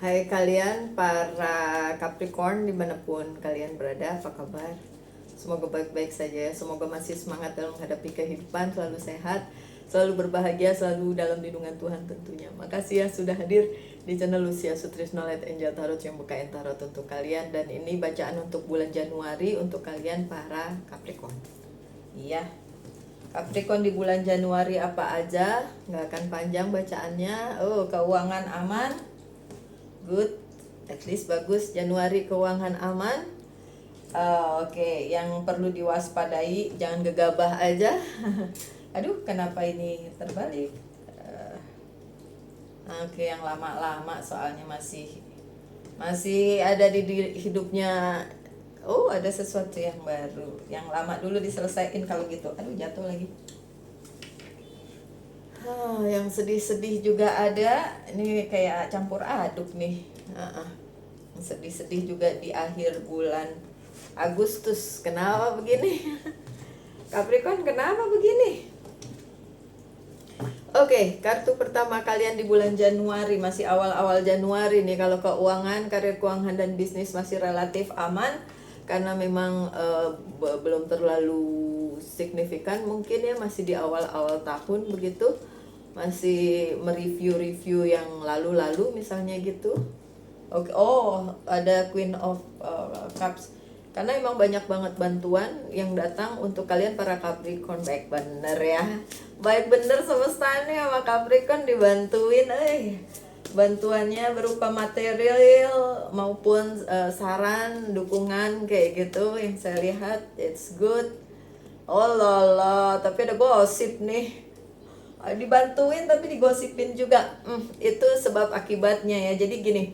Hai kalian para Capricorn dimanapun kalian berada, apa kabar? Semoga baik-baik saja ya. Semoga masih semangat dalam menghadapi kehidupan, selalu sehat, selalu berbahagia, selalu dalam lindungan Tuhan tentunya. Makasih ya sudah hadir di channel Lucia Sutrisno Light Angel Tarot yang bukain tarot untuk kalian. Dan ini bacaan untuk bulan Januari untuk kalian para Capricorn. Iya, Capricorn di bulan Januari apa aja? Nggak akan panjang bacaannya. Oh, keuangan aman, good, at least bagus. Januari keuangan aman. Oke, yang perlu diwaspadai, jangan gegabah aja. Aduh, kenapa ini terbalik? Oke, yang lama-lama soalnya masih ada di hidupnya. Oh, ada sesuatu yang baru. Yang lama dulu diselesaikan kalau gitu. Aduh, jatuh lagi. Yang sedih-sedih juga ada. Ini kayak campur aduk nih. Sedih-sedih juga di akhir bulan Agustus. Kenapa begini? Capricorn, kenapa begini? Oke, kartu pertama kalian di bulan Januari, masih awal-awal Januari nih. Kalau keuangan, karir keuangan dan bisnis masih relatif aman karena memang belum terlalu signifikan mungkin ya, masih di awal-awal tahun begitu. Masih mereview-review yang lalu-lalu misalnya gitu. Oke, oh ada Queen of Cups. Karena emang banyak banget bantuan yang datang untuk kalian para Capricorn. Baik bener ya. Baik bener semesta nih sama Capricorn dibantuin. Bantuannya berupa material maupun saran, dukungan kayak gitu yang saya lihat. It's good. Oh lala, tapi ada gosip nih. Dibantuin tapi digosipin juga. Itu sebab akibatnya ya. Jadi gini,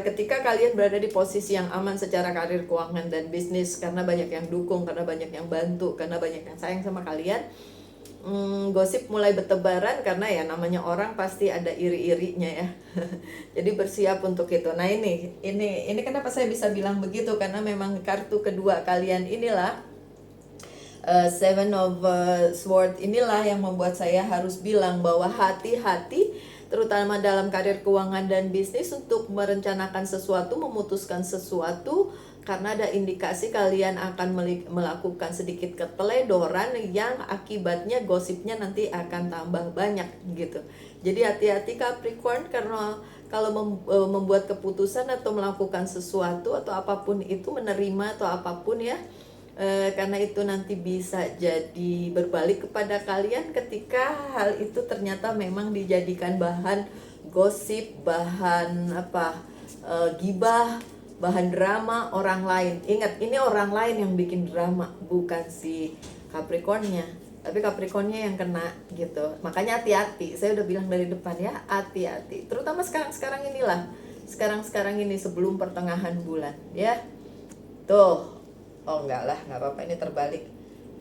ketika kalian berada di posisi yang aman secara karir keuangan dan bisnis, karena banyak yang dukung, karena banyak yang bantu, karena banyak yang sayang sama kalian, gosip mulai bertebaran karena ya namanya orang pasti ada iri-irinya ya. Jadi bersiap untuk itu. Nah ini kenapa saya bisa bilang begitu, karena memang kartu kedua kalian inilah Seven of Swords inilah yang membuat saya harus bilang bahwa hati-hati terutama dalam karir keuangan dan bisnis untuk merencanakan sesuatu, memutuskan sesuatu, karena ada indikasi kalian akan melakukan sedikit keteledoran yang akibatnya gosipnya nanti akan tambah banyak gitu. Jadi hati-hati Capricorn, karena kalau membuat keputusan atau melakukan sesuatu atau apapun itu, menerima atau apapun ya, karena itu nanti bisa jadi berbalik kepada kalian ketika hal itu ternyata memang dijadikan bahan gosip, bahan gibah, bahan drama orang lain. Ingat, ini orang lain yang bikin drama, bukan si Capricornnya, tapi Capricornnya yang kena gitu. Makanya hati-hati, saya udah bilang dari depan ya, hati-hati, terutama sekarang ini sebelum pertengahan bulan ya. Tuh. Oh enggak lah, nggak apa-apa, ini terbalik.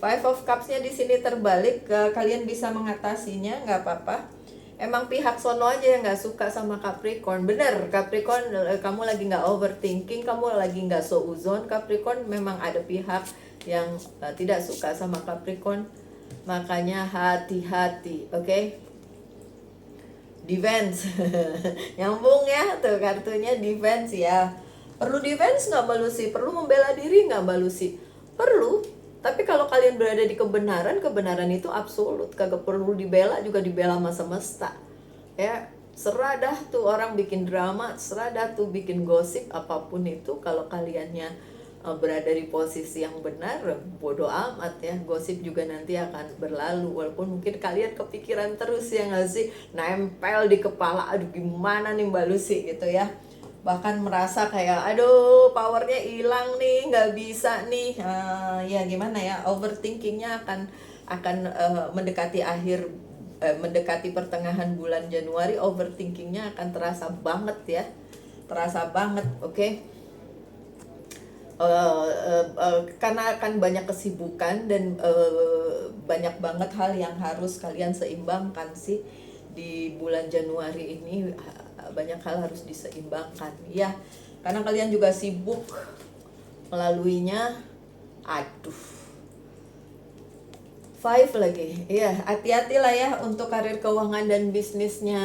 Five of Cups-nya di sini terbalik, kalian bisa mengatasinya, nggak apa-apa. Emang pihak sono aja yang nggak suka sama Capricorn. Bener, Capricorn, kamu lagi nggak overthinking, kamu lagi nggak seuzon. Capricorn memang ada pihak yang tidak suka sama Capricorn. Makanya hati-hati, oke? Defense. Nyambung ya tuh kartunya, defense ya. Perlu defense nggak Mbak Lucy? Perlu membela diri nggak Mbak Lucy? Perlu. Tapi kalau kalian berada di kebenaran, kebenaran itu absolut. Kagak perlu dibela, juga dibela sama semesta. Ya, serah dah tuh orang bikin drama, serah dah tuh bikin gosip, apapun itu. Kalau kaliannya berada di posisi yang benar, bodoh amat ya. Gosip juga nanti akan berlalu. Walaupun mungkin kalian kepikiran terus ya nggak sih? Nempel di kepala, aduh gimana nih Mbak Lucy gitu ya. Bahkan merasa kayak aduh powernya hilang nih, nggak bisa nih. Ya gimana ya, overthinkingnya akan mendekati pertengahan bulan Januari. Overthinkingnya akan terasa banget ya, terasa banget, oke? Karena akan banyak kesibukan dan banyak banget hal yang harus kalian seimbangkan sih di bulan Januari ini. Banyak hal harus diseimbangkan ya, karena kalian juga sibuk melaluinya. Aduh, five lagi ya, hati-hati lah ya untuk karir keuangan dan bisnisnya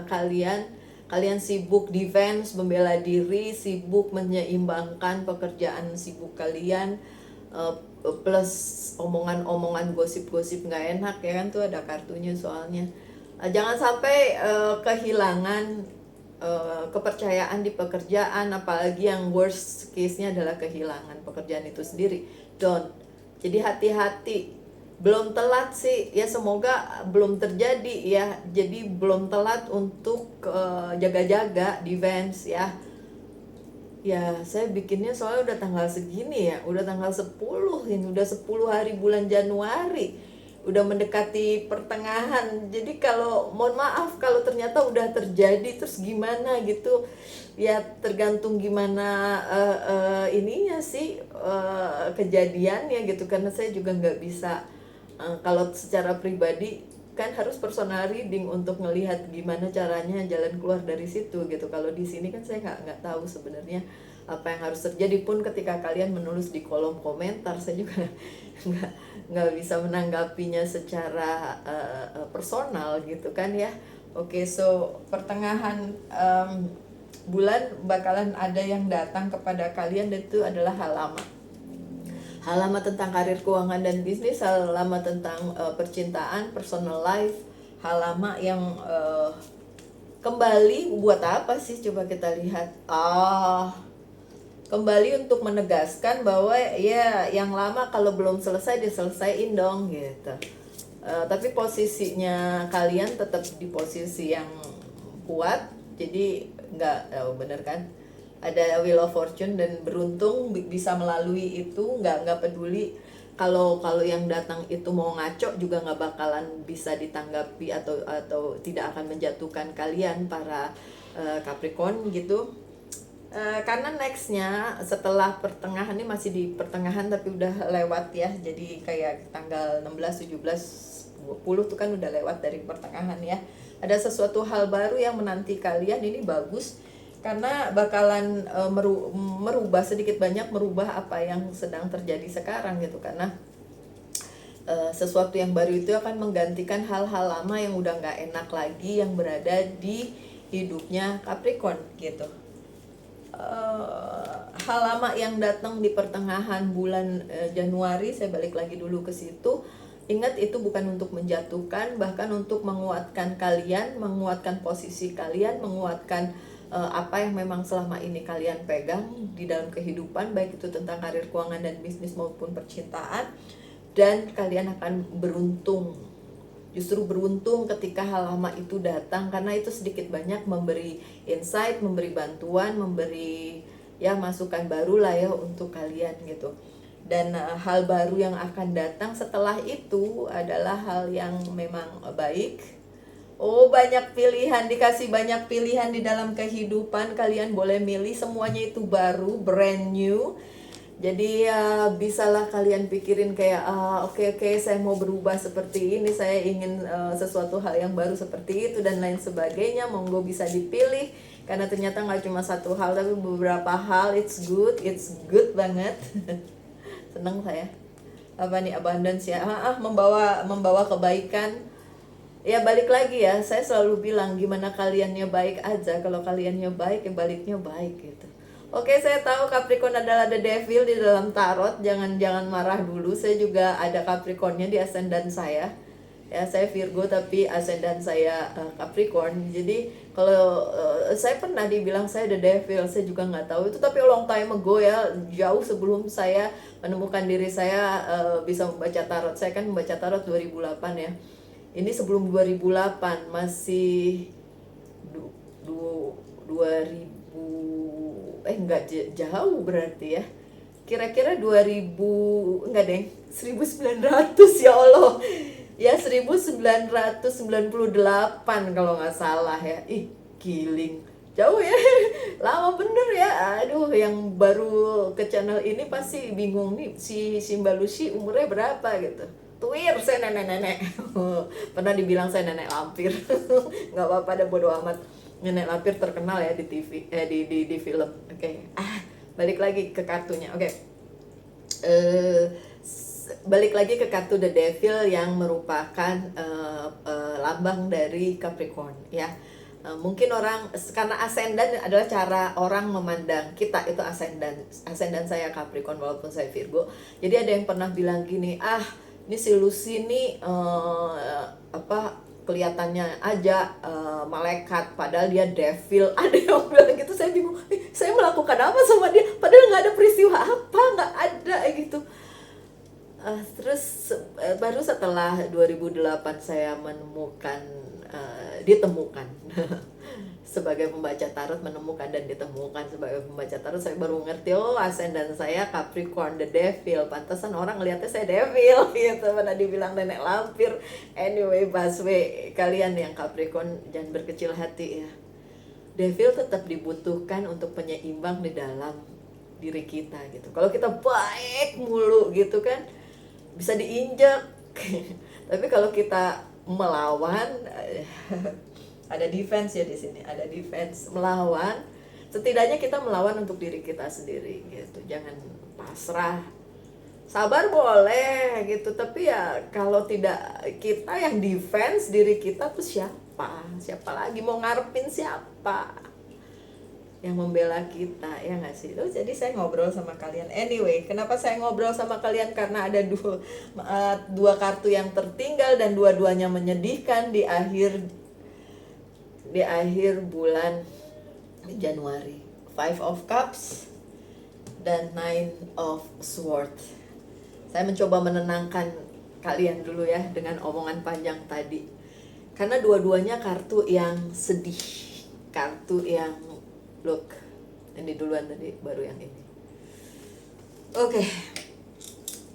kalian. kalian sibuk defense, membela diri, sibuk menyeimbangkan pekerjaan sibuk kalian, plus omongan-omongan gosip-gosip nggak enak ya kan, tuh ada kartunya soalnya. Jangan sampai kehilangan kepercayaan di pekerjaan, apalagi yang worst case-nya adalah kehilangan pekerjaan itu sendiri. Don't. Jadi hati-hati. Belum telat sih, ya semoga belum terjadi ya. Jadi belum telat untuk jaga-jaga defense ya. Ya, saya bikinnya soalnya udah tanggal segini ya, udah tanggal 10 ini, udah 10 hari bulan Januari, udah mendekati pertengahan. Jadi kalau, mohon maaf kalau ternyata udah terjadi, terus gimana gitu. Ya tergantung gimana ininya sih, kejadiannya gitu, karena saya juga nggak bisa, kalau secara pribadi kan harus personal reading untuk ngelihat gimana caranya jalan keluar dari situ gitu. Kalau di sini kan saya nggak tahu sebenarnya apa yang harus terjadi, pun ketika kalian menulis di kolom komentar saya juga nggak bisa menanggapinya secara personal gitu kan ya. Oke, so pertengahan bulan bakalan ada yang datang kepada kalian, dan itu adalah halaman tentang karir, keuangan, dan bisnis, halaman tentang percintaan, personal life, halaman yang kembali buat apa sih, coba kita lihat. Kembali untuk menegaskan bahwa ya yang lama kalau belum selesai diselesaiin dong gitu. Tapi posisinya kalian tetap di posisi yang kuat, jadi nggak, bener kan, ada wheel of fortune dan beruntung bisa melalui itu. Nggak peduli kalau yang datang itu mau ngaco juga nggak bakalan bisa ditanggapi atau tidak akan menjatuhkan kalian para Capricorn gitu. Karena nextnya setelah pertengahan, ini masih di pertengahan tapi udah lewat ya, jadi kayak tanggal 16, 17, 20 tuh kan udah lewat dari pertengahan ya. Ada sesuatu hal baru yang menanti kalian, ini bagus karena bakalan merubah sedikit banyak, merubah apa yang sedang terjadi sekarang gitu. Karena sesuatu yang baru itu akan menggantikan hal-hal lama yang udah nggak enak lagi yang berada di hidupnya Capricorn gitu. Hal lama yang datang di pertengahan bulan Januari, saya balik lagi dulu ke situ. Ingat, itu bukan untuk menjatuhkan, bahkan untuk menguatkan kalian, menguatkan posisi kalian, menguatkan apa yang memang selama ini kalian pegang di dalam kehidupan, baik itu tentang karir, keuangan, dan bisnis maupun percintaan. Dan kalian akan beruntung, justru beruntung ketika hal lama itu datang, karena itu sedikit banyak memberi insight, memberi bantuan, memberi ya masukan baru lah ya untuk kalian gitu. Dan hal baru yang akan datang setelah itu adalah hal yang memang baik. Banyak pilihan, dikasih banyak pilihan di dalam kehidupan, kalian boleh milih, semuanya itu baru, brand new. Jadi ya bisalah kalian pikirin kayak oke, saya mau berubah seperti ini, saya ingin sesuatu hal yang baru seperti itu dan lain sebagainya. Monggo bisa dipilih, karena ternyata nggak cuma satu hal tapi beberapa hal. It's good banget. Seneng saya. Apa nih, abundance ya, membawa kebaikan. Ya balik lagi ya, saya selalu bilang gimana kaliannya baik aja. Kalau kaliannya baik ya baliknya baik gitu. Oke, saya tahu Capricorn adalah the devil di dalam tarot. Jangan marah dulu. Saya juga ada Capricornnya di ascendant saya. Ya, saya Virgo tapi ascendant saya Capricorn. Jadi kalau saya pernah dibilang saya the devil, saya juga nggak tahu itu. Tapi long time ago ya, jauh sebelum saya menemukan diri saya bisa membaca tarot. Saya kan membaca tarot 2008 ya. Ini sebelum 2008, masih 2000, enggak jauh berarti ya. Kira-kira 2000, enggak deh, 1900 ya Allah. Ya 1998 kalau nggak salah ya. Giling. Jauh ya. Lama bener ya. Aduh, yang baru ke channel ini pasti bingung nih, si Mbak Lucy umurnya berapa gitu. Tuir, saya nenek-nenek. Pernah dibilang saya nenek lampir. Nggak apa-apa, ada bodo amat. Nenek lampir terkenal ya di TV, di film. Oke. Balik lagi ke kartunya. Oke. Balik lagi ke kartu The Devil yang merupakan lambang dari Capricorn ya. Mungkin orang, karena ascendant adalah cara orang memandang kita, itu ascendant saya Capricorn walaupun saya Virgo. Jadi ada yang pernah bilang gini, ini si Lucy nih apa kelihatannya aja malaikat padahal dia devil. Ada yang bilang gitu, saya bingung, saya melakukan apa sama dia padahal nggak ada peristiwa apa, nggak ada gitu. Terus baru setelah 2008 saya ditemukan sebagai pembaca tarot, menemukan dan ditemukan sebagai pembaca tarot, saya baru ngerti, ascendant saya Capricorn, the devil. Pantesan orang ngeliatnya saya devil gitu, pernah dibilang nenek lampir. Anyway, busway, kalian yang Capricorn jangan berkecil hati ya. Devil tetap dibutuhkan untuk penyeimbang di dalam diri kita gitu. Kalau kita baik mulu gitu kan, bisa diinjak. Tapi kalau kita melawan, ada defense ya di sini, ada defense, melawan. Setidaknya kita melawan untuk diri kita sendiri gitu. Jangan pasrah. Sabar boleh gitu, tapi ya kalau tidak kita yang defense diri kita tuh siapa? Siapa lagi mau ngarepin siapa yang membela kita, ya nggak sih? Jadi saya ngobrol sama kalian. Anyway, kenapa saya ngobrol sama kalian? Karena ada dua kartu yang tertinggal dan dua-duanya menyedihkan di akhir bulan Januari. Five of Cups dan Nine of Swords. Saya mencoba menenangkan kalian dulu ya dengan omongan panjang tadi. Karena dua-duanya kartu yang sedih, kartu yang look, ini duluan tadi, baru yang ini. Oke.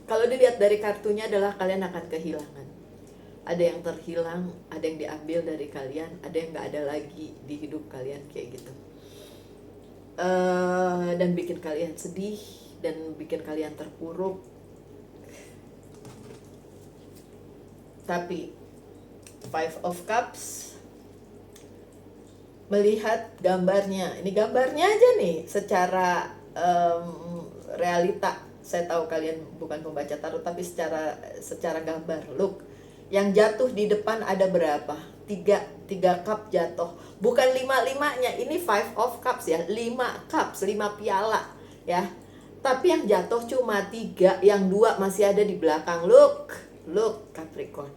Kalau dilihat dari kartunya adalah kalian akan kehilangan. Ada yang terhilang, ada yang diambil dari kalian, ada yang gak ada lagi di hidup kalian kayak gitu. Dan bikin kalian sedih, dan bikin kalian terpuruk. Tapi Five of Cups, melihat gambarnya, ini gambarnya aja nih secara realita. Saya tahu kalian bukan pembaca tarot, tapi secara gambar, look, yang jatuh di depan ada berapa? Tiga cup jatuh, bukan 5-5-nya, ini Five of Cups ya, 5 cups, 5 piala ya. Tapi yang jatuh cuma 3, yang 2 masih ada di belakang. Look Capricorn.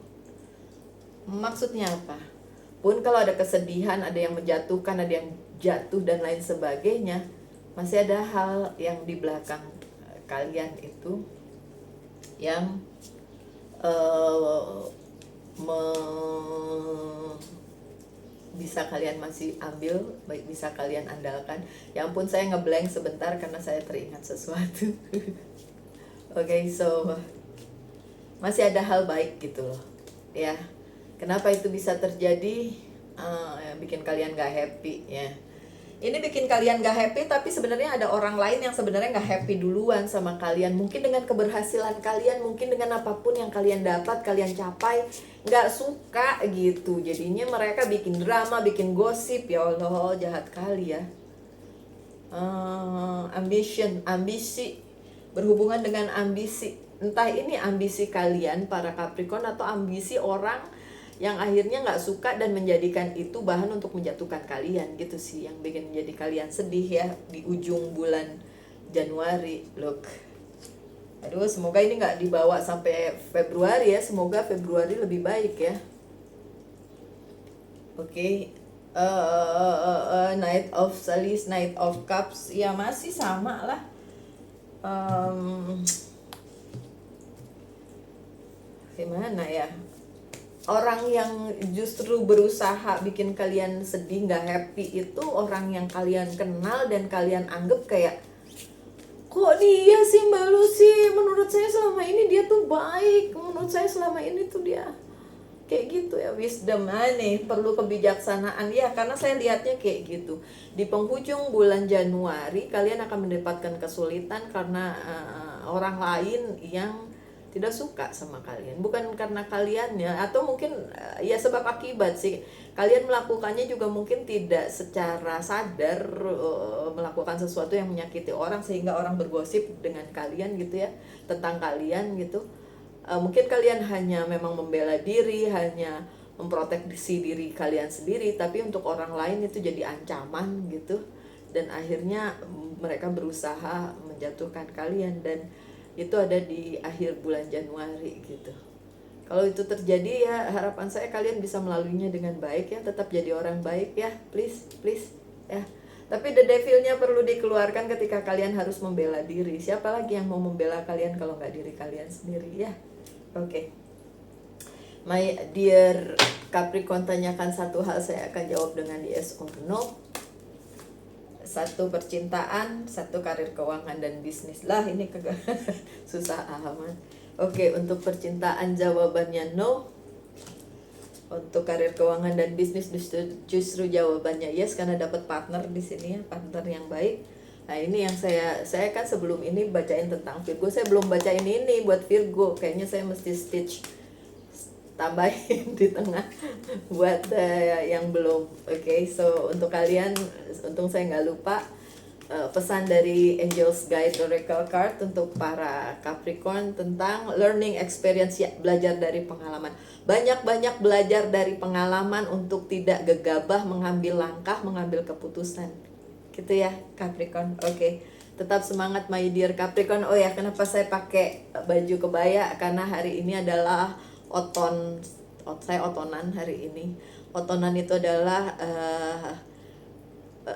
Maksudnya apa? Pun kalau ada kesedihan, ada yang menjatuhkan, ada yang jatuh dan lain sebagainya, masih ada hal yang di belakang kalian itu yang bisa kalian masih ambil, baik bisa kalian andalkan. Ya ampun, saya ngeblank sebentar karena saya teringat sesuatu. Oke, so masih ada hal baik gitu loh ya. Kenapa itu bisa terjadi? Bikin kalian gak happy ya. Ini bikin kalian gak happy, tapi sebenarnya ada orang lain yang sebenarnya gak happy duluan sama kalian. Mungkin dengan keberhasilan kalian, mungkin dengan apapun yang kalian dapat, kalian capai, gak suka gitu. Jadinya mereka bikin drama, bikin gosip. Ya Allah, jahat kali ya. Ambisi, berhubungan dengan ambisi. Entah ini ambisi kalian para Capricorn atau ambisi orang yang akhirnya gak suka dan menjadikan itu bahan untuk menjatuhkan kalian gitu sih, yang bikin menjadi kalian sedih ya di ujung bulan Januari. Look, aduh, semoga ini gak dibawa sampai Februari ya, semoga Februari lebih baik ya. Oke. Knight of Salis, Knight of Cups, ya masih sama lah. Gimana ya, orang yang justru berusaha bikin kalian sedih, gak happy, itu orang yang kalian kenal dan kalian anggap kayak, kok dia sih Mbak Lucy, menurut saya selama ini dia tuh baik, menurut saya selama ini tuh dia kayak gitu ya. Wisdom nih, perlu kebijaksanaan ya, karena saya lihatnya kayak gitu. Di penghujung bulan Januari kalian akan mendapatkan kesulitan karena orang lain yang tidak suka sama kalian, bukan karena kalian ya, atau mungkin ya sebab akibat sih. Kalian melakukannya juga mungkin tidak secara sadar, melakukan sesuatu yang menyakiti orang sehingga orang bergosip dengan kalian gitu ya, tentang kalian gitu. Mungkin kalian hanya memang membela diri, hanya memproteksi diri kalian sendiri, tapi untuk orang lain itu jadi ancaman gitu, dan akhirnya mereka berusaha menjatuhkan kalian, dan itu ada di akhir bulan Januari gitu. Kalau itu terjadi ya harapan saya kalian bisa melaluinya dengan baik ya, tetap jadi orang baik ya, please ya. Tapi the devilnya perlu dikeluarkan ketika kalian harus membela diri. Siapa lagi yang mau membela kalian kalau nggak diri kalian sendiri ya? Oke. My dear Capricorn, tanyakan satu hal, saya akan jawab dengan yes or no. Satu percintaan, satu karir keuangan dan bisnis. Lah ini susah amat. Oke, untuk percintaan jawabannya no. Untuk karir keuangan dan bisnis justru jawabannya yes, karena dapat partner di sini ya, partner yang baik. Nah ini yang saya kan sebelum ini bacain tentang Virgo, saya belum bacain ini buat Virgo, kayaknya saya mesti stitch tambahin di tengah buat yang belum. Oke, so untuk kalian, untung saya nggak lupa pesan dari Angel's Guide Oracle Card untuk para Capricorn tentang learning experience ya, belajar dari pengalaman. Banyak-banyak belajar dari pengalaman untuk tidak gegabah mengambil langkah, mengambil keputusan. Gitu ya Capricorn. Oke. Tetap semangat my dear Capricorn. Oh ya, kenapa saya pakai baju kebaya? Karena hari ini adalah saya otonan hari ini. Otonan itu adalah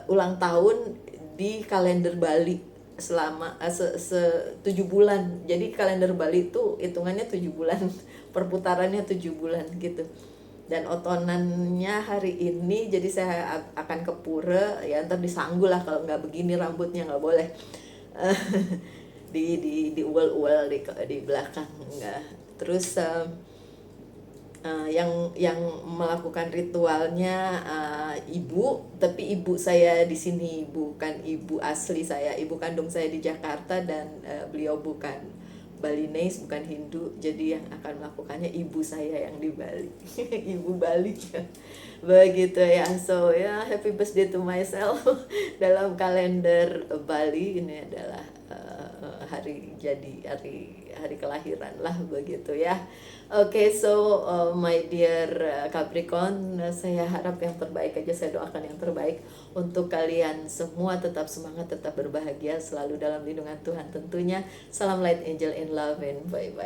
ulang tahun di kalender Bali selama 7 bulan. Jadi kalender Bali itu hitungannya 7 bulan, perputarannya 7 bulan gitu. Dan otonannya hari ini, jadi saya akan ke pura ya, ntar disanggul lah kalau nggak begini rambutnya, nggak boleh di uel-uel di belakang enggak. Terus yang melakukan ritualnya ibu, tapi ibu saya di sini bukan ibu asli saya, ibu kandung saya di Jakarta, dan beliau bukan Balinese, bukan Hindu, jadi yang akan melakukannya ibu saya yang di Bali. Ibu Bali begitu ya. So ya, happy birthday to myself. Dalam kalender Bali ini adalah hari jadi, hari kelahiran lah begitu ya. Oke, so my dear Capricorn, saya harap yang terbaik aja, saya doakan yang terbaik untuk kalian semua. Tetap semangat, tetap berbahagia, selalu dalam lindungan Tuhan tentunya. Salam light angel in love and bye bye.